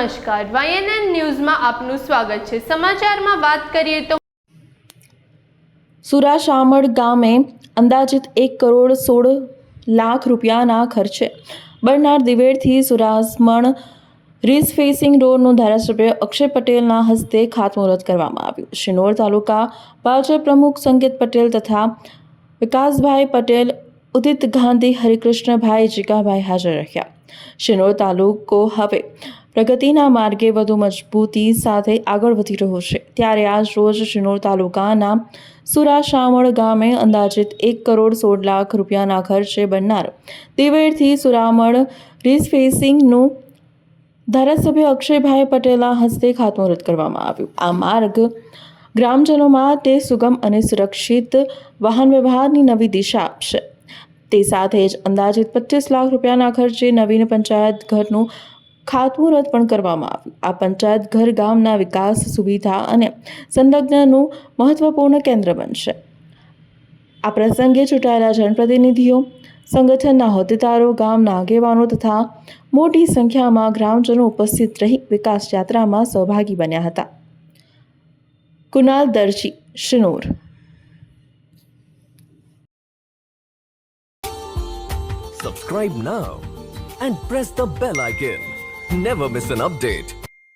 નમસ્કાર, YNN ન્યૂઝમાં આપનું સ્વાગત છે। સમાચારમાં વાત કરીએ તો સુરાશામળ ગામે અંદાજિત 1 કરોડ 16 લાખ રૂપિયાના ખર્ચે બનનાર દિવેડથી સુરાસમણ રીસ-ફેસિંગ રોડનું ધારાસભ્ય અક્ષય પટેલના હસ્તે ખાતમુહૂર્ત કરવામાં આવ્યું। શિનોર તાલુકા ભાજપ પ્રમુખ સંકેત પટેલ તથા વિકાસભાઈ પટેલ, ઉદિત ગાંધી, હરિકૃષ્ણભાઈ, જીગાભાઈ હાજર રહ્યા। શિનોર તાલુકો હવે પ્રગતિના માર્ગે વધુ મજબૂતી સાથે આગળ વધી રહ્યો છે, ત્યારે આજ રોજ શિનોર તાલુકાના સુરાશામળ ગામે અંદાજિત 1 કરોડ 16 લાખ રૂપિયાના ખર્ચે બનનાર દિવેડથી સુરામળ રીસ-ફેસિંગનું ધારાસભ્ય અક્ષયભાઈ પટેલના હસ્તે ખાતમુહૂર્ત કરવામાં આવ્યું। આ માર્ગ ગ્રામજનો માટે સુગમ અને સુરક્ષિત વાહન વ્યવહારની નવી દિશા આપશે। તે સાથે જ અંદાજિત 25 લાખ રૂપિયાના ખર્ચે નવીન પંચાયત ઘરનું ખાતમુહૂર્ત પણ કરવામાં આવ્યું। આ પંચાયત ઘર ગામના વિકાસ, સુવિધા અને સંલગ્નનું મહત્વપૂર્ણ કેન્દ્ર બનશે। આ પ્રસંગે ચૂંટાયેલા જનપ્રતિનિધિઓ, સંગઠનના હોદ્દેદારો, ગામના આગેવાનો તથા મોટી સંખ્યામાં ગ્રામજનો ઉપસ્થિત રહી વિકાસ યાત્રામાં સહભાગી બન્યા હતા। કુનાલ દરજી, Shinor. Subscribe now and press the bell icon. Never miss an update.